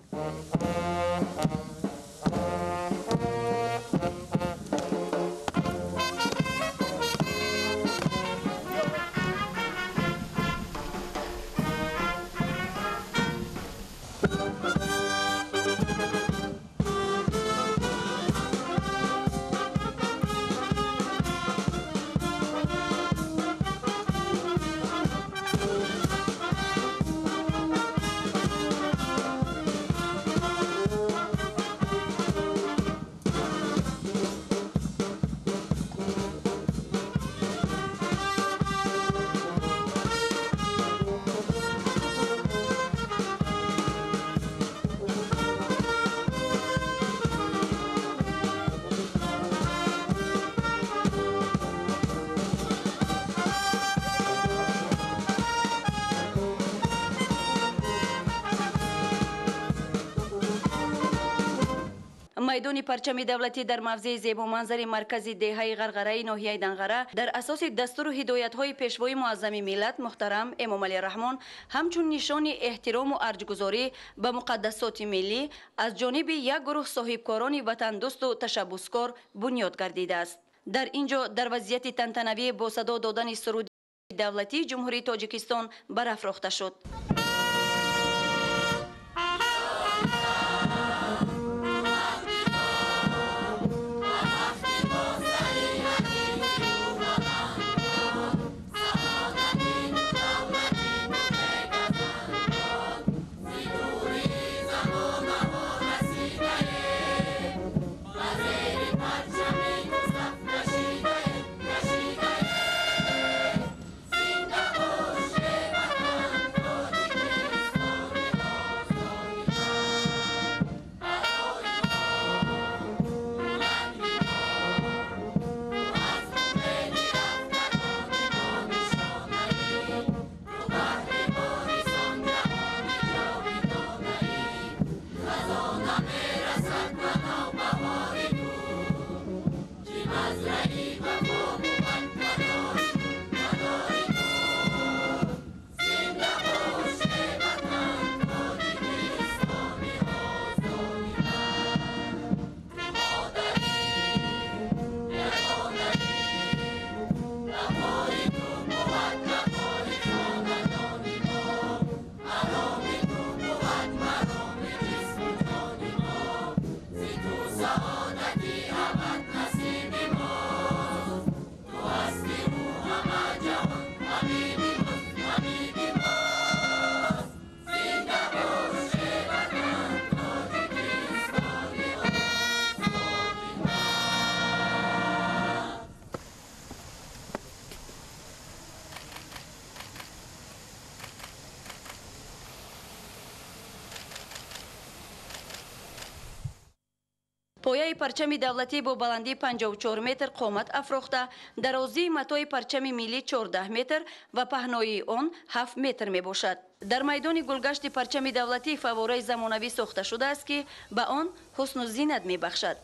میدان پرچم دولتی در موضع زیبا منظر مرکزی دهه غرغره ناحیه دنغره در اساس دستور و هدایت‌های پیشوای معظم ملت محترم امامعلی رحمون همچون نشان احترام و ارجگذاری به مقدسات ملی از جانب یک گروه صاحبکاران وطن دوست و تشبسکار بنیاد گردیده است. در اینجا در وضعیت تنتنوی با صدا دادن سرود دولتی جمهوری تاجیکستان برافراخته شد. پایه پرچم دولتی با بلندی 54 متر قامت افروخته، درازی متای پرچم ملی 14 متر و پهنایی آن 7 متر می باشد. در میدان گلگشت پرچم دولتی فواره زمانوی ساخته شده است که به آن حسن و زینت می بخشد.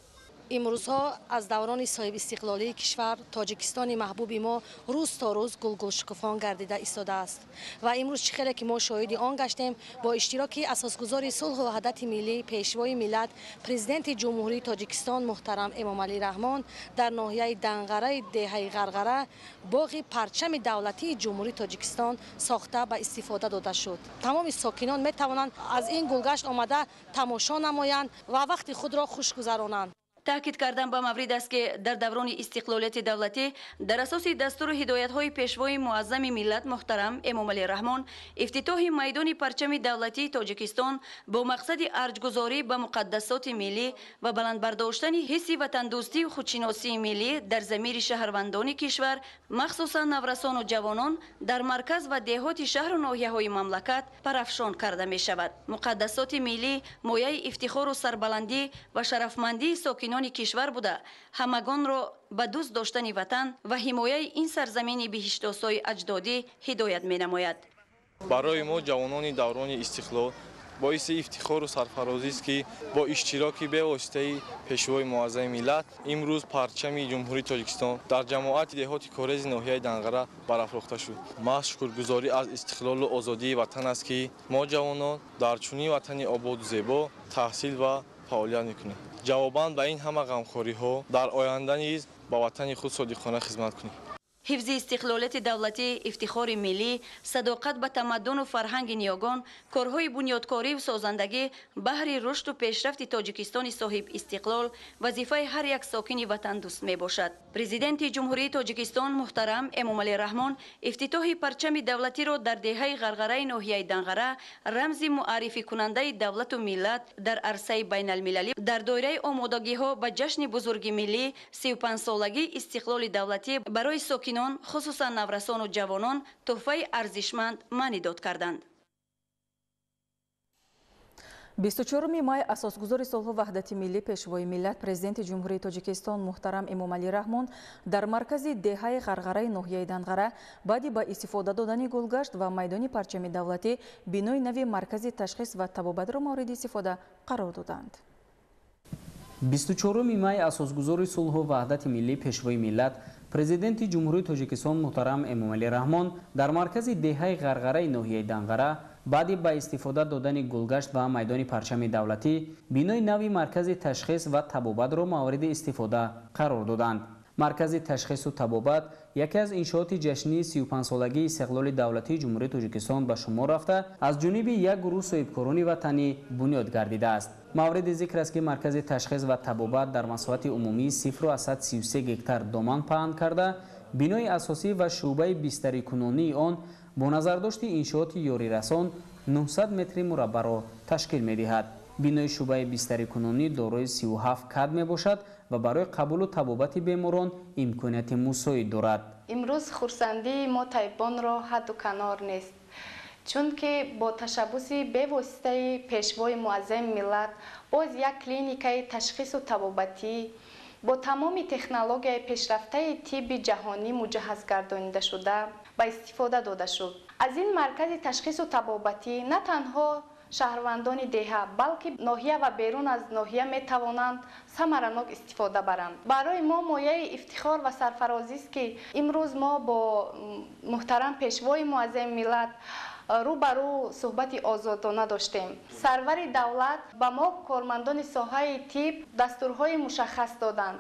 امروزها از دوران صاحب استقلالی کشور تاجیکستان محبوب ما روز تا روز گل شکوفان گردیده ایستاده است و امروز چقدر که ما شاهد آن گشتیم با اشتراک اساسگذار صلح و وحدت ملی پیشوای ملت پرزیدنت جمهوری تاجیکستان محترم امامعلی رحمون در ناحیه دنغره دهه غرغره باغ پرچم دولتی جمهوری تاجیکستان ساخته به استفاده داده شد. تمام ساکنان می توانند از این گلگشت آمده تماشا نمایند و وقت خود را خوش گذرانند. таъкид кардан ба маврид аст ки дар даврони истиқлолияти давлатӣ дар асоси дастуру ҳидоятҳои пешвои муаззами миллат муҳтарам Эмомалӣ Раҳмон ифтитоҳи майдони парчами давлатии Тоҷикистон бо мақсади арҷгузорӣ ба муқаддасоти миллӣ ва баландбардоштани ҳисси ватандӯстию худшиносии миллӣ дар замири шаҳрвандони кишвар, махсусан наврасону ҷавонон дар марказ ва деҳоти шаҳру ноҳияҳои мамлакат парафшон карда мешавад. Муқаддасоти миллӣ мояи ифтихору сарбаландӣ ва шарафмандии сокинони кишвар буда ҳамагонро ба дӯст доштани ватан ва ҳимояи ин сарзамини биҳиштосои аҷдодӣ ҳидоят менамояд. барои мо ҷавонони даврони истиқлол боиси ифтихору сарфарозист ки бо иштироки бевоситаи пешвои муаззами миллат имрӯз парчами ҷумҳурии Тоҷикистон дар ҷамоати деҳоти корези ноҳияи Данғара барафрохта шуд. маҳз шукргузорӣ аз истиқлолу озодии ватан аст ки мо ҷавонон дар чунин ватани ободу зебо таҳсил ва фаъолият мекунем. ҷавобан ба ин ҳама ғамхориҳо дар оянда низ ба ватани худ содиқона хизмат кунем. ҳифзи истиқлолияти давлатӣ, ифтихори миллӣ, садоқат ба тамаддуну фарҳанги ниёгон, корҳои бунёдкориву созандагӣ баҳри рушду пешрафти Тоҷикистони соҳиб истиқлол вазифаи ҳар як сокини ватандӯст мебошад. Президенти Ҷумҳурии Тоҷикистон муҳтарам Эмомалӣ Раҳмон ифтитоҳи парчами давлатиро дар деҳаи ғарғараи ноҳияи Данғара рамзи муаррификунандаи давлату миллат дар арсаи байналмилалӣ дар доираи омодагиҳо ба ҷашни бузурги миллӣ 35-солагии истиқлоли давлатӣ барои сокинон хусусан наврасону ҷавонон тӯҳфаи арзишманд маънӣ дод карданд. 24 май асосгузори Сулҳу ваҳдати миллӣ пешвои миллат президенти ҷумҳурии Тоҷикистон муҳтарам Эмомалӣ Раҳмон дар маркази деҳаи ғарғараи ноҳияи Данғара баъди ба истифода додани гулгашт ва майдони парчами давлатӣ бинои нави маркази ташхис ва табобатро мавриди истифода қарор доданд. 24 май асосгузори Сулҳу ваҳдати миллӣ пешвои миллат президенти ҷумҳурии Тоҷикистон муҳтарам Эмомалӣ Раҳмон дар маркази деҳаи ғарғараи ноҳияи Данғара баъди ба истифода додани гулгашт ва майдони парчами давлатӣ бинои нави маркази ташхис ва табобатро мавриди истифода қарор доданд. маркази ташхису табобат яке аз иншооти ҷашнии 35-солагии истиқлоли давлатии ҷумҳурии Тоҷикистон ба шумор рафта аз ҷониби як гурӯҳ соҳибкорони ватанӣ бунёд гардидааст. мавриди зикр аст ки маркази ташхис ва табобат дар масоҳати умумии 0,33 гектар доман паҳн карда бинои асосӣ ва шӯъбаи бистарикунонии он бо назардошти иншооти ёрирасон 900 метри мураббаъро ташкил медиҳад. бинои шӯъбаи бистарикунонӣ дорои 37 кад мебошад ва барои қабулу табобати беморон имконияти мусоид дорад. имрӯз хурсандии мо тайбонро ҳадду канор нест, чунки бо ташаббуси бевоситаи пешвои муаззами миллат боз як клиникаи ташхису табобатӣ бо тамоми технологияи пешрафтаи тибби ҷаҳонӣ муҷаҳҳаз гардонида шуда ба истифода дода шуд. аз ин маркази ташхису табобатӣ на танҳо шаҳрвандони деҳа балки ноҳия ва берун аз ноҳия метавонанд самаранок истифода баранд. барои мо мояи ифтихор ва сарфарозист ки имрӯз мо бо муҳтарам пешвои муаззами миллат рӯ ба рӯ суҳбати озодона доштем. сарвари давлат ба мо кормандони соҳаи тиб дастурҳои мушаххас доданд.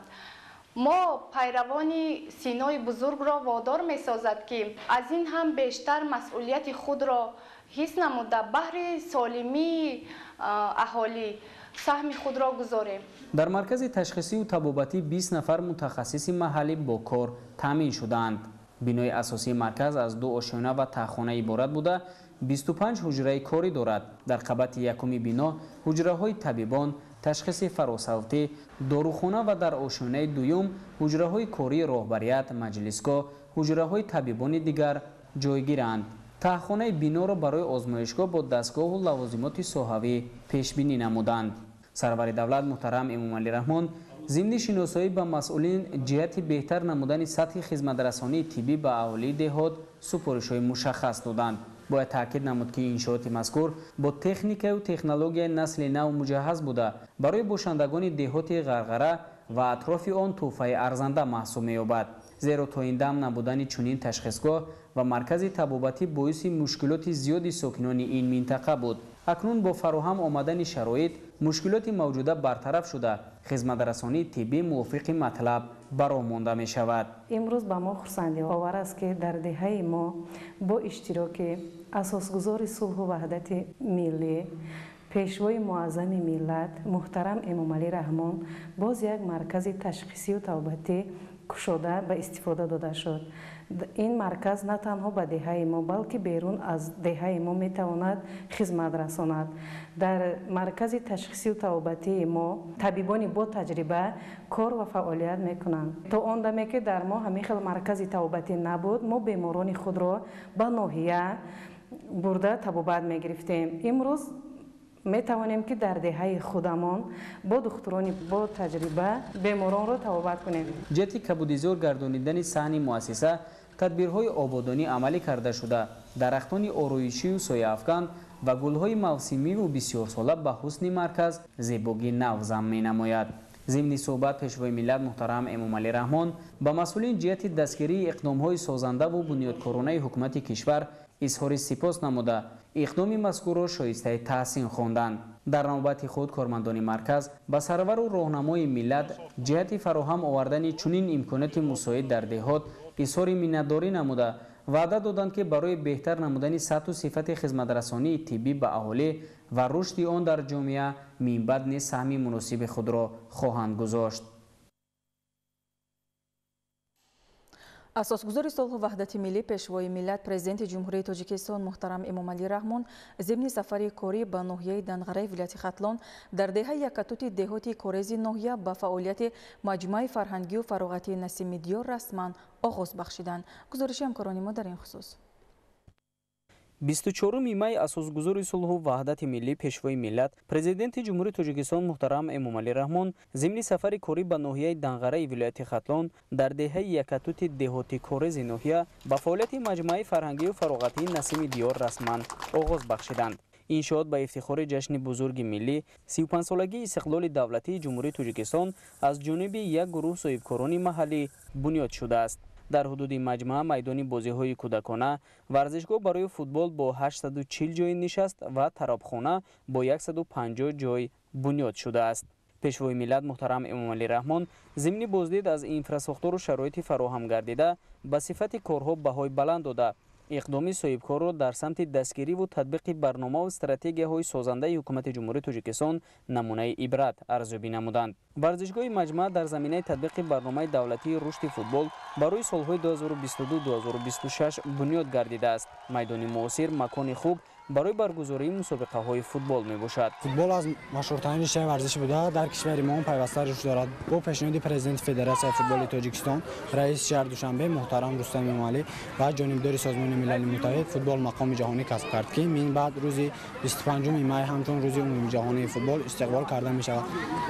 мо пайравони синои бузургро водор месозад ки аз ин ҳам бештар масъулияти худро ҳис намуда баҳри солимии аҳолӣ саҳми худро гузорем. дар маркази ташхисию табобатӣ 20 нафар мутахассиси маҳаллӣ бо кор таъмин шуданд. бинои асосии марказ аз 2 ошёна ва таххона иборат буда 25 ҳуҷраи корӣ дорад. дар қабати якуми бино ҳуҷраҳои табибон, ташхиси фаросавтӣ, дорухона ва дар ошёнаи дуюм ҳуҷраҳои кории роҳбарият, маҷлисгоҳ, ҳуҷраҳои табибони дигар ҷойгиранд. таҳхонаи биноро барои озмоишгоҳ бо дастгоҳу лавозимоти соҳавӣ пешбинӣ намуданд. сарвари давлат муҳтарам Эмомалӣ Раҳмон зимни шиносоӣ ба масъулин ҷиҳати беҳтар намудани сатҳи хизматрасонии тиббӣ ба аҳолии деҳот супоришҳои мушаххас доданд. бояд таъкид намуд ки иншооти мазкур бо техникаю технологияи насли нав муҷаҳҳаз буда барои бошандагони деҳоти ғарғара ва атрофи он тӯҳфаи арзанда маҳсуб меёбад. зеро то ин дам набудани чунин ташхисгоҳ ва маркази табобатӣ боиси мушкилоти зиёди сокинони ин минтақа буд. акнун бо фароҳам омадани шароит мушкилоти мавҷуда бартараф шуда хизматрасонии тиббӣ мувофиқи матлаб бароҳ монда мешавад. имрӯз ба мо хурсандиовар аст ки дар деҳаи мо бо иштироки асосгузори сулҳу ваҳдати миллӣ пешвои муаззами миллат муҳтарам эмомалӣ раҳмон боз як маркази ташхисию тавбатӣ кушода ба истифода дода шуд. ин марказ на танҳо ба деҳаи мо балки берун аз деҳаи мо метавонад хизмат расонад. дар маркази ташхисию тавбатии мо табибони бо таҷриба кор ва фаъолият мекунанд. то он даме ки дар мо ҳамин хел маркази тавбатӣ набуд, мо беморони худро ба ноҳия бурда табобат мегирифтем. имрӯз метавонем ки дар деҳаи худамон бо духтурони бо таҷриба беморонро табобат кунем. ҷиҳати кабудизор гардонидани саҳни муассиса тадбирҳои ободонӣ амалӣ карда шуда дарахтони ороишию сояафкан ва гулҳои мавсимиву бисёрсола ба ҳусни марказ зебогӣ нав зам менамояд. зимни суҳбат пешвои миллат муҳтарам эмомалӣ раҳмон ба масъулин ҷиҳати дастгирии иқдомҳои созандаву бунёдкоронаи ҳукумати кишвар изҳори сипос намуда иқдоми мазкурро шоистаи таҳсин хонданд. дар навбати худ кормандони марказ ба сарвару роҳнамои миллат ҷиҳати фароҳам овардани чунин имконоти мусоид дар деҳот изҳори миннатдорӣ намуда ваъда доданд ки барои беҳтар намудани сатҳу сифати хизматрасонии тиббӣ ба аҳолӣ ва рушди он дар ҷомеа минбаъд низ саҳми муносиби худро хоҳанд гузошт. асосгузори сулҳу ваҳдати миллӣ пешвои миллат президенти ҷумҳурии тоҷикистон муҳтарам эмомалӣ раҳмон зимни сафари корӣ ба ноҳияи данғараи вилояти хатлон дар деҳаи якатути деҳоти корези ноҳия ба фаъолияти маҷмӯаи фарҳангию фароғатии Насими Диёр расман оғоз бахшиданд. гузориши ҳамкорони мо дар ин хусус. 24 май асосгузори сулҳу ваҳдати миллӣ пешвои миллат президенти ҷумҳурии тоҷикистон муҳтарам эмомалӣ раҳмон зимни сафари корӣ ба ноҳияи данғараи вилояти хатлон дар деҳаи якатути деҳоти корези ноҳия ба фаъолияти маҷмӯаи фарҳангию фароғатии Насими Диёр расман оғоз бахшиданд. иншоот ба ифтихори ҷашни бузурги миллӣ 35-солагии истиқлоли давлатии ҷумҳурии тоҷикистон аз ҷониби як гурӯҳ соҳибкорони маҳаллӣ бунёд шудааст. дар ҳудуди маҷмӯа майдони бозиҳои кӯдакона, варзишгоҳ барои футбол бо 840 ҷои нишаст ва тарабхона бо 150 ҷой бунёд шудааст. пешвои миллат муҳтарам эмомалӣ раҳмон зимни боздид аз инфрасохтору шароити фароҳам гардида ба сифати корҳо баҳои баланд дода иқдоми соҳибкорро дар самти дастгириву татбиқи барномаву стратегияҳои созандаи ҳукумати ҷумҳурии тоҷикистон намунаи ибрат арзёбӣ намуданд. варзишгоҳи маҷмӯа дар заминаи татбиқи барномаи давлатии рушди футбол барои солҳои 2022-2026 бунёд гардидааст. майдони муосир макони хуб барои баргузории мусобиқаҳои футбол мебошад. футбол аз машҳуртарин ришаи варзиш буда дар кишвари мо пайваста рушд дорад. бо пешниҳоди президенти федератсияи футболи тоҷикистон, раиси шаҳр Душанбе муҳтарам Рустам Эмомалӣ ва ҷонибдори созмони милали муттаҳид футбол мақоми ҷаҳонӣ касб кард ки минбаъд рӯзи 25 май ҳамчун рӯзи умумии ҷаҳонии футбол истиқбол карда мешавад.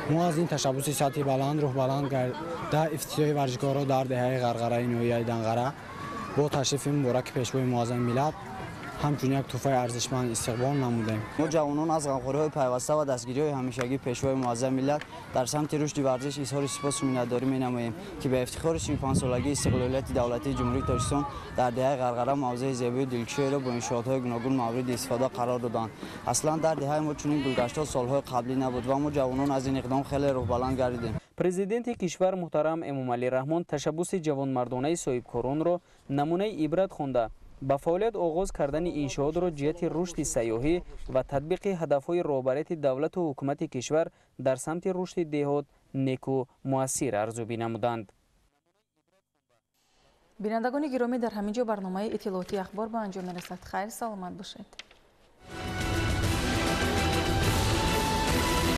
мо аз ин ташаббуси сатҳи баланд рӯҳбаланд гарда ифтитиҳои варзишгоҳро дар деҳаи ғарғараи ноҳияи Данғара бо ташрифи мубораки пешвои муаззами миллат ҳамчун як тӯҳфаи арзишманд истиқбол намудем. мо ҷавонон аз ғамхориҳои пайваста ва дастгириҳои ҳамешагии пешвои муаззами миллат дар самти рушди варзиш изҳори сипосу миннатдорӣ менамоем ки ба ифтихори 35-солагии истиқлолияти давлатии ҷумҳурии тоҷикистон дар деҳаи ғарғара мавзеи зебою дилкушоеро бо иншоотҳои гуногун мавриди истифода қарор доданд. аслан дар деҳаи мо чунин гулгаштҳо солҳои қаблӣ набуд ва мо ҷавонон аз ин иқдом хеле рӯҳбаланд гардидем. президенти кишвар муҳтарам эмомалӣ раҳмон ташаббуси ҷавонмардонаи соҳибкоронро намунаи ибрат хонда ба фаъолият оғоз кардани иншоотро ҷиҳати рушди сайёҳӣ ва татбиқи ҳадафҳои роҳбарияти давлату ҳукумати кишвар дар самти рушди деҳот неку муассир арзёбӣ намуданд. бинандагони гиромӣ, дар ҳамин ҷо барномаи иттилоотии ахбор ба анҷом мерасад. хайр саломат бошед.